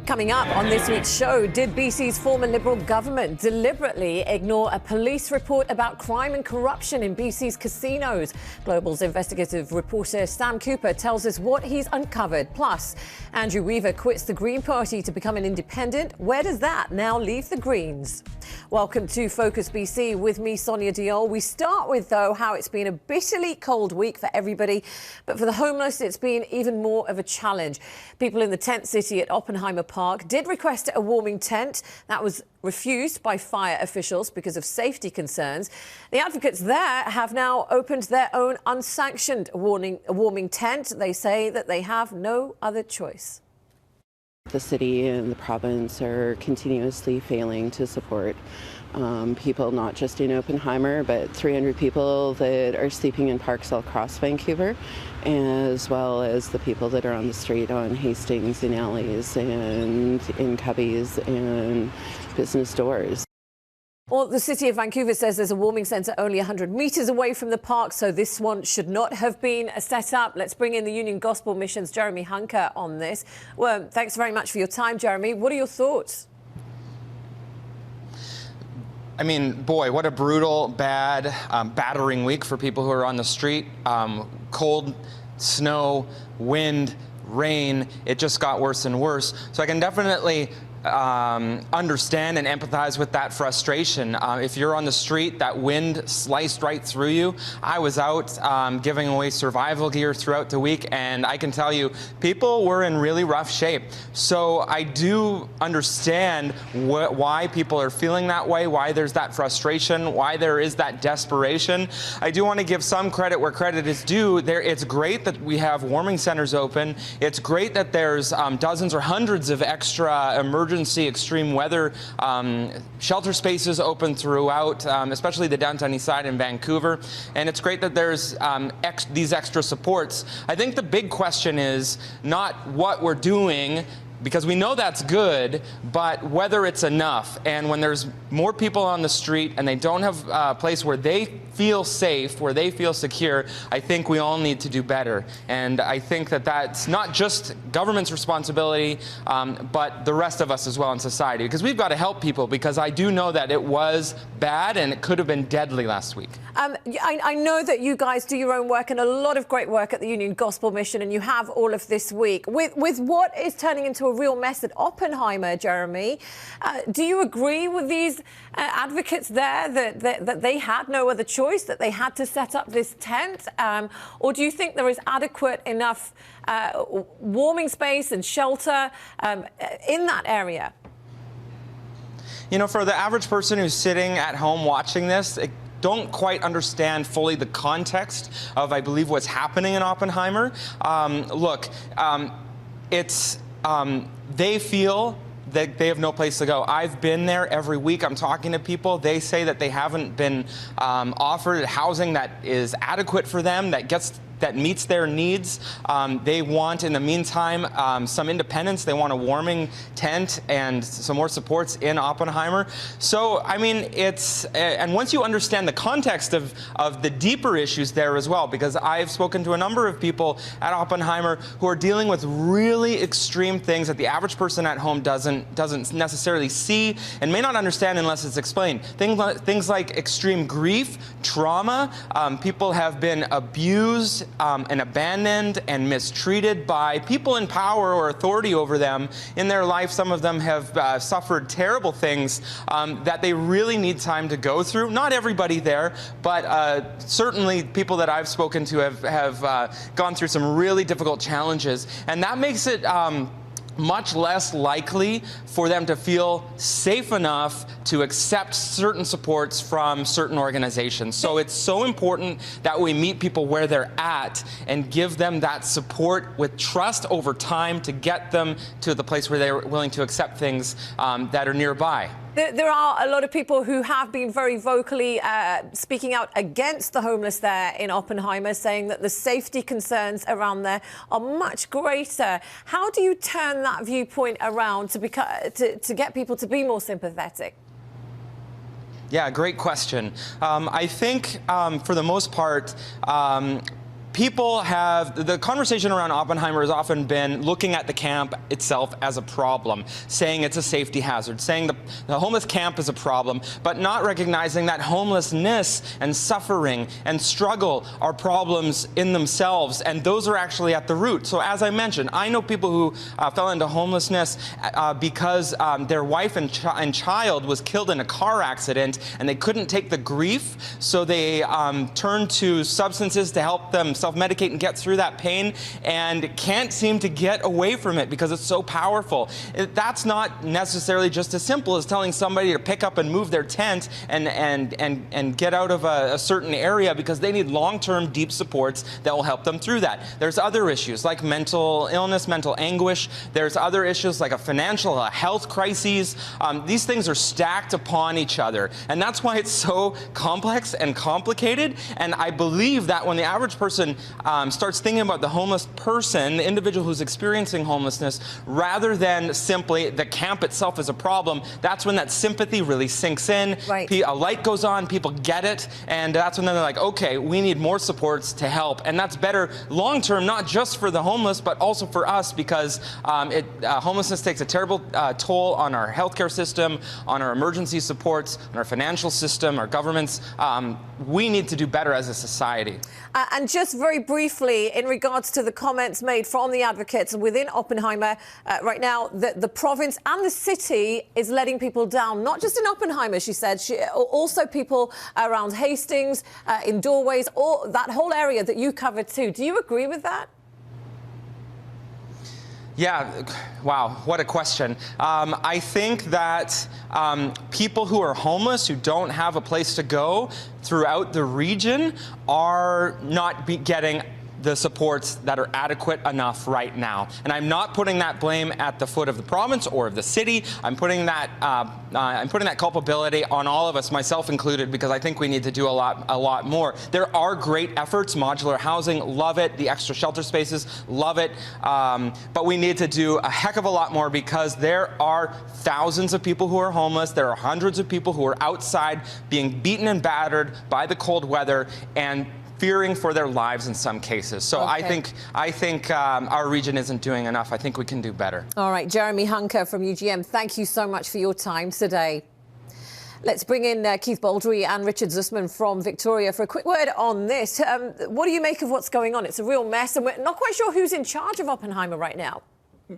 Coming up on this week's show, did BC's former Liberal government deliberately ignore a police report about crime and corruption in BC's casinos? Global's investigative reporter Sam Cooper tells us what he's uncovered. Plus, Andrew Weaver quits the Green Party to become an independent. Where does that now leave the Greens? Welcome to Focus BC with me, Sonia Deol. We start with, though, how it's been a bitterly cold week for everybody, but for the homeless, it's been even more of a challenge. People in the tent city at Oppenheimer Park did request a warming tent. That was refused by fire officials because of safety concerns. The advocates there have now opened their own unsanctioned warming tent. They say that they have no other choice. The city and the province are continuously failing to support people, not just in Oppenheimer, but 300 people that are sleeping in parks all across Vancouver, as well as the people that are on the street on Hastings, in alleys and in cubbies and business doors. Well, the City of Vancouver says there's a warming centre only 100 metres away from the park, so this one should not have been set up. Let's bring in the Union Gospel Mission's Jeremy Hunker on this. Well, thanks very much for your time, Jeremy. What are your thoughts? I mean, boy, what a brutal, bad, battering week for people who are on the street. Cold, snow, wind, rain. It just got worse and worse. So I can definitely understand and empathize with that frustration. If you're on the street, that wind sliced right through you. I was out giving away survival gear throughout the week, and I can tell you, people were in really rough shape. So I do understand why people are feeling that way, why there's that frustration, why there is that desperation. I do want to give some credit where credit is due. It's great that we have warming centers open. It's great that there's dozens or hundreds of extra emergency extreme weather shelter spaces open throughout, especially the downtown east side in Vancouver. And it's great that there's these extra supports. I think the big question is not what we're doing, because we know that's good, but whether it's enough. And when there's more people on the street and they don't have a place where they feel safe, where they feel secure, I think we all need to do better. And I think that that's not just government's responsibility, but the rest of us as well in society, because we've got to help people, because I do know that it was bad and it could have been deadly last week. I know that you guys do your own work and a lot of great work at the Union Gospel Mission, and you have all of this week. With what is turning into a real mess at Oppenheimer, Jeremy, do you agree with these advocates there that they had no other choice, that they had to set up this tent? Or do you think there is adequate enough warming space and shelter in that area? You know, for the average person who's sitting at home watching this, don't quite understand fully the context of, I believe, what's happening in Oppenheimer. They feel that they have no place to go. I've been there every week. I'm talking to people. They say that they haven't been offered housing that is adequate for them, that meets their needs. They want, in the meantime, some independence. They want a warming tent and some more supports in Oppenheimer. So, I mean, and once you understand the context of the deeper issues there as well, because I've spoken to a number of people at Oppenheimer who are dealing with really extreme things that the average person at home doesn't necessarily see and may not understand unless it's explained. Things like extreme grief, trauma. People have been abused and abandoned and mistreated by people in power or authority over them in their life. Some of them have suffered terrible things that they really need time to go through. Not everybody there, but certainly people that I've spoken to have gone through some really difficult challenges. And that makes it much less likely for them to feel safe enough to accept certain supports from certain organizations. So it's so important that we meet people where they're at and give them that support with trust over time to get them to the place where they're willing to accept things that are nearby. There are a lot of people who have been very vocally speaking out against the homeless there in Oppenheimer, saying that the safety concerns around there are much greater. How do you turn that viewpoint around to get people to be more sympathetic? Yeah, great question. I think for the most part, people have, the conversation around Oppenheimer has often been looking at the camp itself as a problem, saying it's a safety hazard, saying the homeless camp is a problem, but not recognizing that homelessness and suffering and struggle are problems in themselves, and those are actually at the root. So as I mentioned, I know people who fell into homelessness because their wife and child was killed in a car accident, and they couldn't take the grief, so they turned to substances to help them self-medicate and get through that pain, and can't seem to get away from it because it's so powerful. That's not necessarily just as simple as telling somebody to pick up and move their tent and get out of a certain area, because they need long-term deep supports that will help them through that. There's other issues like mental illness, mental anguish. There's other issues like a health crises. These things are stacked upon each other, and that's why it's so complex and complicated. And I believe that when the average person starts thinking about the homeless person, the individual who's experiencing homelessness, rather than simply the camp itself as a problem, that's when that sympathy really sinks in. Right. A light goes on, people get it, and that's when they're like, okay, we need more supports to help. And that's better long-term, not just for the homeless, but also for us, because homelessness takes a terrible toll on our healthcare system, on our emergency supports, on our financial system, our governments. We need to do better as a society. And just very briefly, in regards to the comments made from the advocates within Oppenheimer, right now, the province and the city is letting people down, not just in Oppenheimer, she said, also people around Hastings, in doorways, or that whole area that you covered too. Do you agree with that? Yeah, wow, what a question. I think that people who are homeless, who don't have a place to go throughout the region, are not getting the supports that are adequate enough right now. And I'm not putting that blame at the foot of the province or of the city. I'm putting that culpability on all of us, myself included, because I think we need to do a lot more. There are great efforts, modular housing, love it. The extra shelter spaces, love it. But we need to do a heck of a lot more, because there are thousands of people who are homeless. There are hundreds of people who are outside being beaten and battered by the cold weather and fearing for their lives in some cases. So okay. I think our region isn't doing enough. I think we can do better. All right, Jeremy Hunker from UGM, thank you so much for your time today. Let's bring in Keith Baldry and Richard Zussman from Victoria for a quick word on this. What do you make of what's going on? It's a real mess, and we're not quite sure who's in charge of Oppenheimer right now.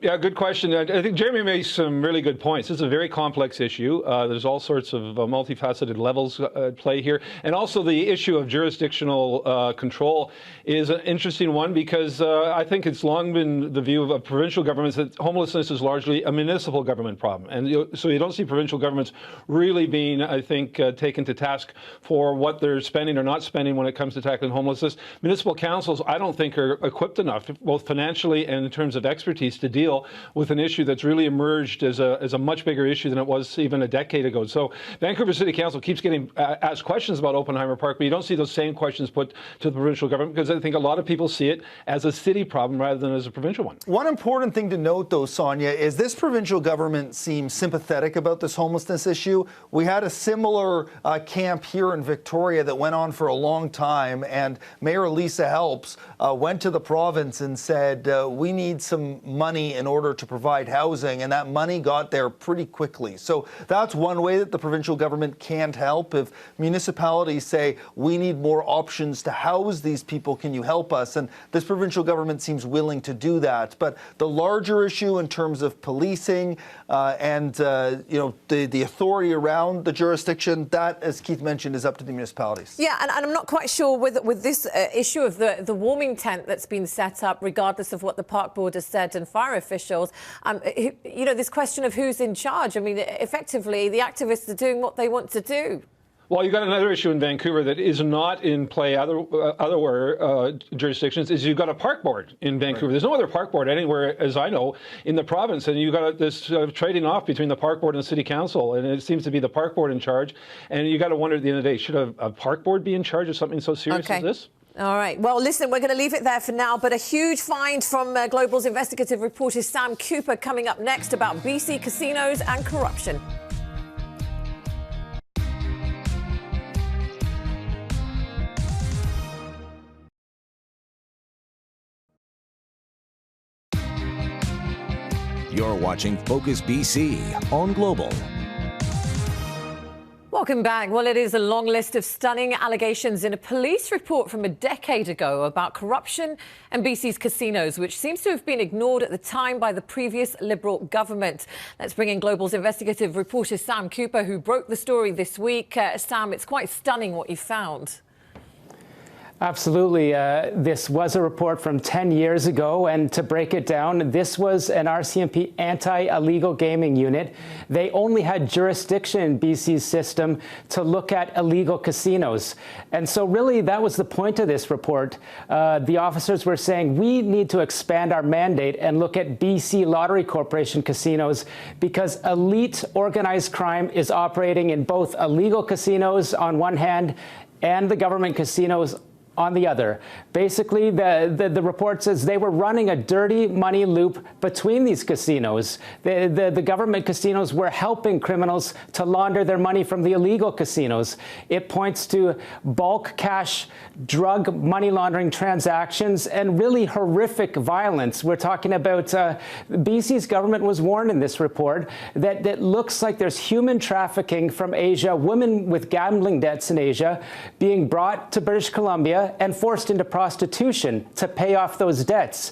Yeah, good question. I think Jeremy made some really good points. This is a very complex issue. There's all sorts of multifaceted levels at play here. And also the issue of jurisdictional control is an interesting one, because I think it's long been the view of provincial governments that homelessness is largely a municipal government problem. And so you don't see provincial governments really being, I think, taken to task for what they're spending or not spending when it comes to tackling homelessness. Municipal councils, I don't think, are equipped enough, both financially and in terms of expertise, to deal with an issue that's really emerged as a much bigger issue than it was even a decade ago. So Vancouver City Council keeps getting asked questions about Oppenheimer Park, but you don't see those same questions put to the provincial government, because I think a lot of people see it as a city problem rather than as a provincial one. One important thing to note, though, Sonia, is this provincial government seems sympathetic about this homelessness issue. We had a similar camp here in Victoria that went on for a long time, and Mayor Lisa Helps went to the province and said, we need some money in order to provide housing, and that money got there pretty quickly. So that's one way that the provincial government can't help. If municipalities say, we need more options to house these people, can you help us? And this provincial government seems willing to do that. But the larger issue in terms of policing and the authority around the jurisdiction, that, as Keith mentioned, is up to the municipalities. Yeah, and I'm not quite sure with this issue of the warming tent that's been set up, regardless of what the park board has said and fire officials, this question of who's in charge. I mean, effectively, the activists are doing what they want to do. Well, you've got another issue in Vancouver that is not in play other jurisdictions, is you've got a park board in Vancouver. Right. There's no other park board anywhere, as I know, in the province. And you've got this trading off between the park board and the city council. And it seems to be the park board in charge. And you got to wonder at the end of the day, should a park board be in charge of something so serious as this? All right. Well, listen, we're going to leave it there for now, but a huge find from Global's investigative reporter Sam Cooper coming up next about BC casinos and corruption. You're watching Focus BC on Global. Welcome back. Well, it is a long list of stunning allegations in a police report from a decade ago about corruption and BC's casinos, which seems to have been ignored at the time by the previous Liberal government. Let's bring in Global's investigative reporter Sam Cooper, who broke the story this week. Sam, it's quite stunning what you found. Absolutely. This was a report from 10 years ago, and to break it down, this was an RCMP anti-illegal gaming unit. They only had jurisdiction in BC's system to look at illegal casinos. And so really that was the point of this report. The officers were saying we need to expand our mandate and look at BC Lottery Corporation casinos because elite organized crime is operating in both illegal casinos on one hand and the government casinos on the other. Basically, the report says they were running a dirty money loop between these casinos. The government casinos were helping criminals to launder their money from the illegal casinos. It points to bulk cash drug money laundering transactions and really horrific violence. We're talking about BC's government was warned in this report that it looks like there's human trafficking from Asia, women with gambling debts in Asia being brought to British Columbia and forced into prostitution to pay off those debts.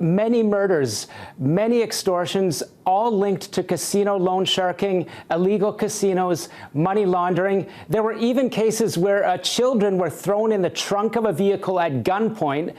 Many murders, many extortions, all linked to casino loan sharking, illegal casinos, money laundering. There were even cases where children were thrown in the trunk of a vehicle at gunpoint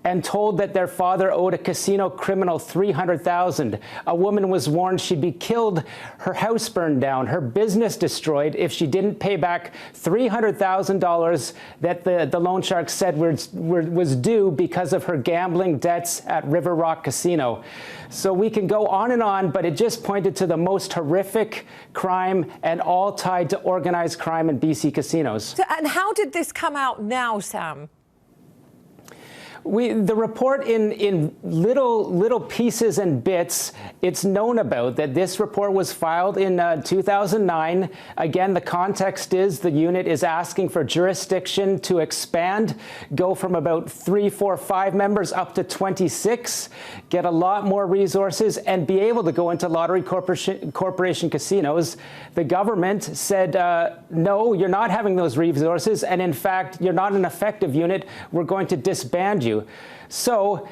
and told that their father owed a casino criminal $300,000. A woman was warned she'd be killed, her house burned down, her business destroyed if she didn't pay back $300,000 that the loan shark said was due because of her gambling debts at River Rock Casino. So we can go on, but it just pointed to the most horrific crime and all tied to organized crime in BC casinos. So, and how did this come out now, Sam? The report in little pieces and bits, it's known about that this report was filed in 2009. Again, the context is the unit is asking for jurisdiction to expand, go from about 3, 4, 5 members up to 26, get a lot more resources, and be able to go into lottery corporation casinos. The government said, no, you're not having those resources, and in fact, you're not an effective unit. We're going to disband you. So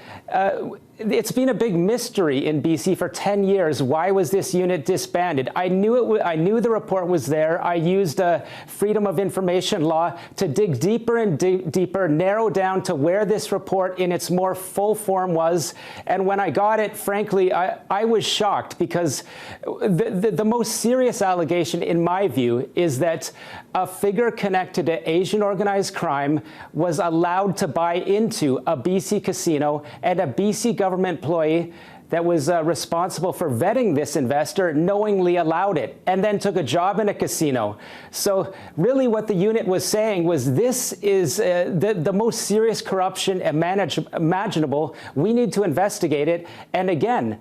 it's been a big mystery in BC for 10 years. Why was this unit disbanded? I knew the report was there. I used freedom of information law to dig deeper and deeper, narrow down to where this report in its more full form was. And when I got it, frankly, I was shocked because the most serious allegation, in my view, is that a figure connected to Asian organized crime was allowed to buy into a BC casino, and a BC government employee that was responsible for vetting this investor knowingly allowed it and then took a job in a casino. So really what the unit was saying was this is the most serious corruption imaginable. We need to investigate it. And again,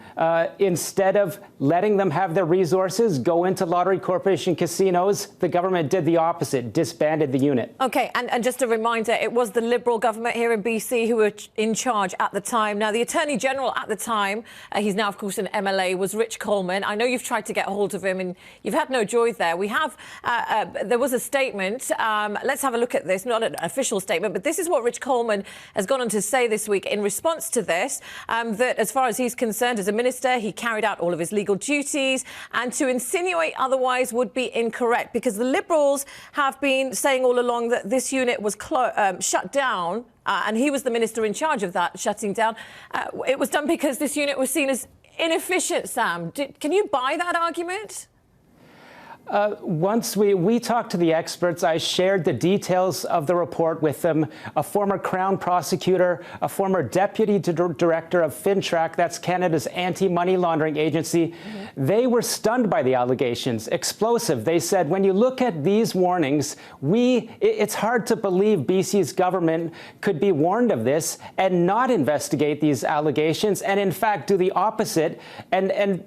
instead of letting them have their resources go into lottery corporation casinos, the government did the opposite, disbanded the unit. OK, and just a reminder, it was the Liberal government here in BC who were in charge at the time. Now, the Attorney General at the time, he's now, of course, an MLA, was Rich Coleman. I know you've tried to get hold of him and you've had no joy there. We have, there was a statement. Let's have a look at this. Not an official statement, but this is what Rich Coleman has gone on to say this week in response to this, that as far as he's concerned, as a minister, he carried out all of his legal duties, and to insinuate otherwise would be incorrect because the Liberals have been saying all along that this unit was shut down. And he was the minister in charge of that shutting down. It was done because this unit was seen as inefficient, Sam. Can you buy that argument? Once we talked to the experts, I shared the details of the report with them. A former Crown prosecutor, a former deputy director of FinTrack, that's Canada's anti-money laundering agency, they were stunned by the allegations. Explosive. They said, when you look at these warnings, it's hard to believe BC's government could be warned of this and not investigate these allegations and, in fact, do the opposite and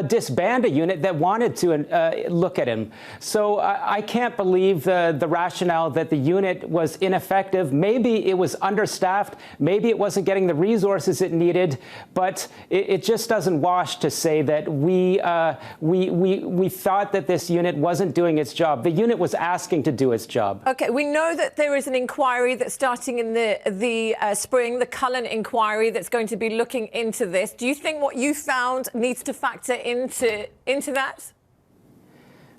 disband a unit that wanted to look at get him. So I can't believe the rationale that the unit was ineffective. Maybe it was understaffed. Maybe it wasn't getting the resources it needed. But it just doesn't wash to say that we thought that this unit wasn't doing its job. The unit was asking to do its job. OK, we know that there is an inquiry that's starting in the spring, the Cullen inquiry, that's going to be looking into this. Do you think what you found needs to factor into that?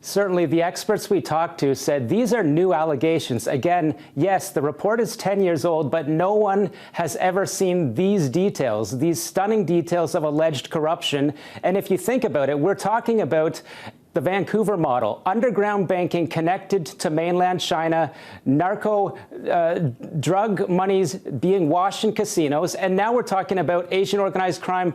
Certainly, the experts we talked to said these are new allegations. Again, yes, the report is 10 years old, but no one has ever seen these details, these stunning details of alleged corruption. And if you think about it, we're talking about the Vancouver model, underground banking connected to mainland China, narco drug monies being washed in casinos, and now we're talking about Asian organized crime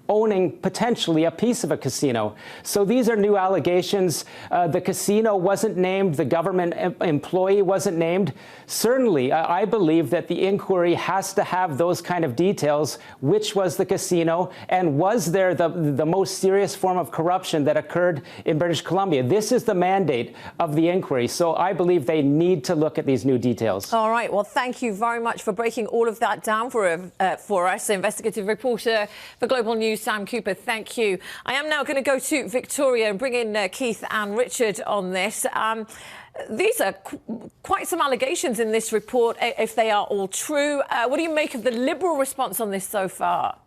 owning potentially a piece of a casino. So these are new allegations. The casino wasn't named. The government employee wasn't named. Certainly, I believe that the inquiry has to have those kind of details. Which was the casino? And was there the most serious form of corruption that occurred in British Columbia? This is the mandate of the inquiry. So I believe they need to look at these new details. All right. Well, thank you very much for breaking all of that down for us. Investigative reporter for Global News, Sam Cooper, thank you. I am now going to go to Victoria and bring in Keith and Richard on this. These are quite some allegations in this report, if they are all true. What do you make of the Liberal response on this so far?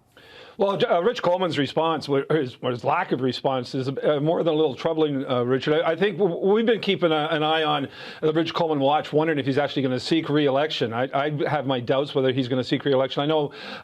Well, Rich Coleman's response, or his lack of response, is more than a little troubling, Richard. I think we've been keeping an eye on the Rich Coleman watch, wondering if he's actually going to seek re-election. I have my doubts whether he's going to seek re-election.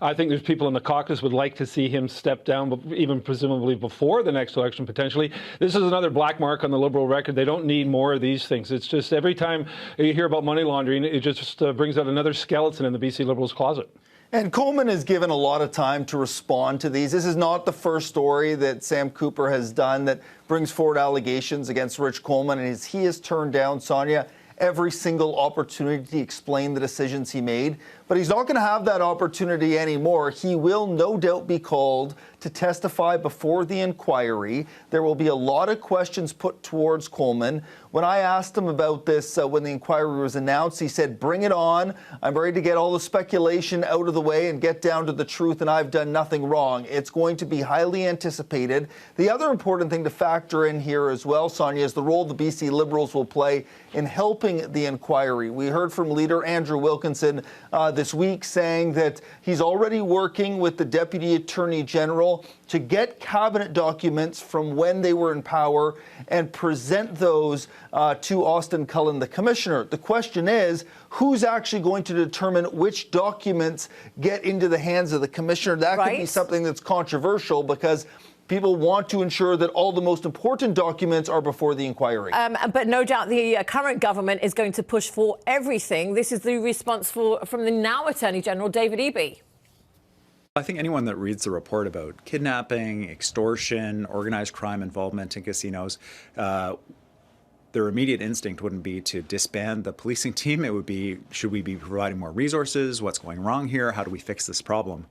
I think there's people in the caucus would like to see him step down, even presumably before the next election, potentially. This is another black mark on the Liberal record. They don't need more of these things. It's just every time you hear about money laundering, it just brings out another skeleton in the BC Liberals' closet. And Coleman has given a lot of time to respond to these. This is not the first story that Sam Cooper has done that brings forward allegations against Rich Coleman. And he has turned down, Sonia, every single opportunity to explain the decisions he made. But he's not going to have that opportunity anymore. He will no doubt be called to testify before the inquiry. There will be a lot of questions put towards Coleman. When I asked him about this when the inquiry was announced, he said, bring it on. I'm ready to get all the speculation out of the way and get down to the truth, and I've done nothing wrong. It's going to be highly anticipated. The other important thing to factor in here as well, Sonia, is the role the BC Liberals will play in helping the inquiry. We heard from leader Andrew Wilkinson this week saying that he's already working with the Deputy Attorney General to get cabinet documents from when they were in power and present those to Austin Cullen, the commissioner. The question is, who's actually going to determine which documents get into the hands of the commissioner? That could be something that's controversial because people want to ensure that all the most important documents are before the inquiry. But no doubt the current government is going to push for everything. This is the response from the now Attorney General, David Eby. I think anyone that reads the report about kidnapping, extortion, organized crime involvement in casinos, their immediate instinct wouldn't be to disband the policing team. It would be, should we be providing more resources? What's going wrong here? How do we fix this problem?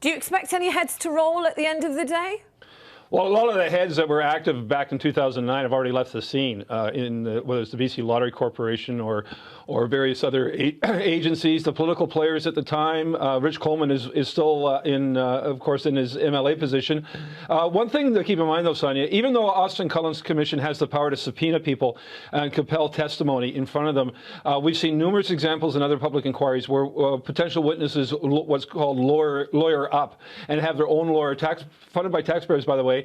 Do you expect any heads to roll at the end of the day? Well, a lot of the heads that were active back in 2009 have already left the scene, whether it's the BC Lottery Corporation or various other agencies. The political players at the time, Rich Coleman is still of course, in his MLA position. One thing to keep in mind, though, Sonia, even though Austin Cullen's commission has the power to subpoena people and compel testimony in front of them, we've seen numerous examples in other public inquiries where potential witnesses, what's called lawyer up, and have their own lawyer, funded by taxpayers, by the way,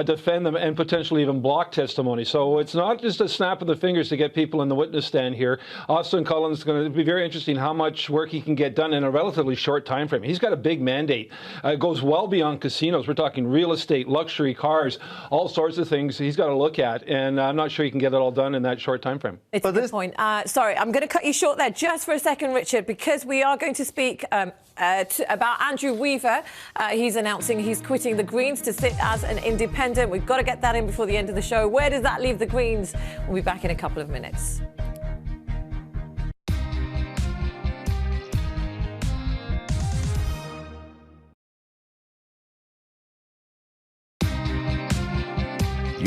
defend them and potentially even block testimony. So it's not just a snap of the fingers to get people in the witness stand here. Austin Cullen's going to be very interesting how much work he can get done in a relatively short time frame. He's got a big mandate. It goes well beyond casinos. We're talking real estate, luxury cars, all sorts of things he's got to look at, and I'm not sure he can get it all done in that short time frame. It's a good point. Sorry, I'm going to cut you short there just for a second, Richard, because we are going to speak about Andrew Weaver. He's announcing he's quitting the Greens to sit as an independent. We've got to get that in before the end of the show. Where does that leave the Greens? We'll be back in a couple of minutes.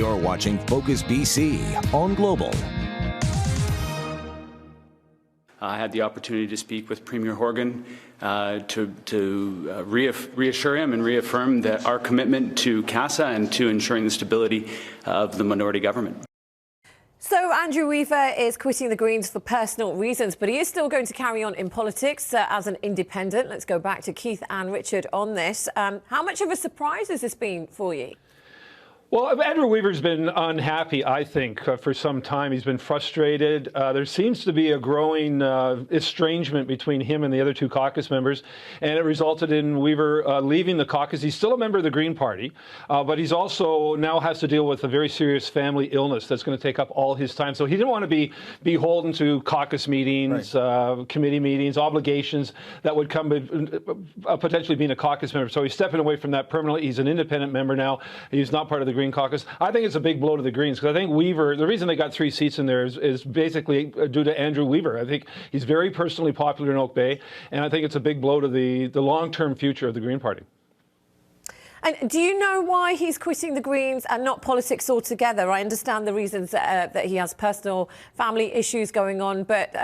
You're watching Focus BC on Global. I had the opportunity to speak with Premier Horgan to reassure him and reaffirm that our commitment to CASA and to ensuring the stability of the minority government. So Andrew Weaver is quitting the Greens for personal reasons, but he is still going to carry on in politics as an independent. Let's go back to Keith and Richard on this. How much of a surprise has this been for you? Well, Andrew Weaver's been unhappy, I think, for some time. He's been frustrated. There seems to be a growing estrangement between him and the other two caucus members, and it resulted in Weaver leaving the caucus. He's still a member of the Green Party, but he's also now has to deal with a very serious family illness that's going to take up all his time. So he didn't want to be beholden to caucus meetings, right, committee meetings, obligations that would come with potentially being a caucus member. So he's stepping away from that permanently. He's an independent member now. He's not part of the Green Caucus. I think it's a big blow to the Greens because I think Weaver, the reason they got 3 seats in there is basically due to Andrew Weaver. I think he's very personally popular in Oak Bay, and I think it's a big blow to the long-term future of the Green Party. And do you know why he's quitting the Greens and not politics altogether? I understand the reasons that he has personal family issues going on, but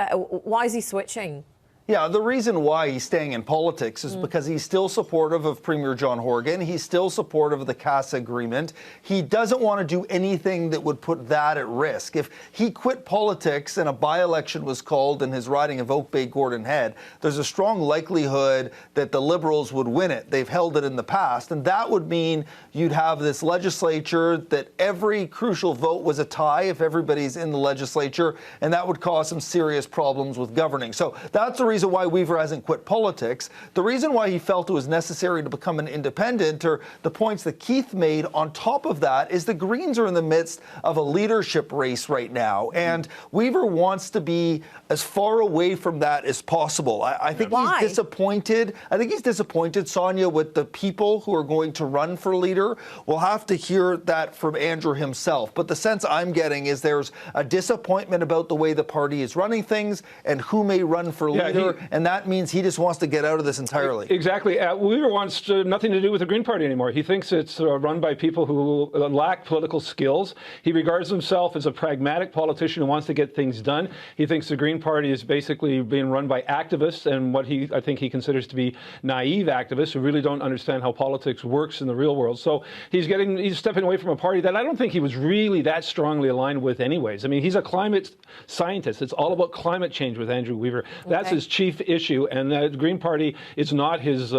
why is he switching? Yeah, the reason why he's staying in politics is because he's still supportive of Premier John Horgan. He's still supportive of the CASA agreement. He doesn't want to do anything that would put that at risk. If he quit politics and a by-election was called in his riding of Oak Bay Gordon Head, there's a strong likelihood that the Liberals would win it. They've held it in the past, and that would mean you'd have this legislature that every crucial vote was a tie if everybody's in the legislature, and that would cause some serious problems with governing. So that's the reason why Weaver hasn't quit politics. The reason why he felt it was necessary to become an independent, or the points that Keith made on top of that, is the Greens are in the midst of a leadership race right now, and Weaver wants to be as far away from that as possible. I think he's disappointed. I think he's disappointed, Sonia, with the people who are going to run for leader. We'll have to hear that from Andrew himself. But the sense I'm getting is there's a disappointment about the way the party is running things and who may run for leader. And that means he just wants to get out of this entirely. Exactly. Weaver wants nothing to do with the Green Party anymore. He thinks it's run by people who lack political skills. He regards himself as a pragmatic politician who wants to get things done. He thinks the Green Party is basically being run by activists, and what I think he considers to be naive activists who really don't understand how politics works in the real world. So he's stepping away from a party that I don't think he was really that strongly aligned with anyways. I mean, he's a climate scientist. It's all about climate change with Andrew Weaver. That's his chief issue, and the Green Party is not his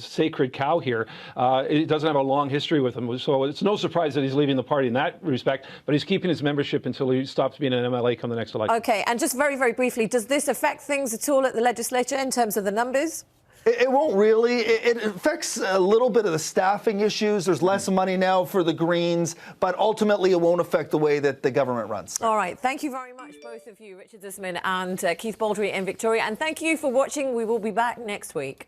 sacred cow here. It doesn't have a long history with him, so it's no surprise that he's leaving the party in that respect, but he's keeping his membership until he stops being an MLA come the next election. Okay, and just very, very briefly, does this affect things at all at the legislature in terms of the numbers? It won't really. It affects a little bit of the staffing issues. There's less money now for the Greens, but ultimately it won't affect the way that the government runs. All right. Thank you very much, both of you, Richard Zisman and Keith Baldry in Victoria. And thank you for watching. We will be back next week.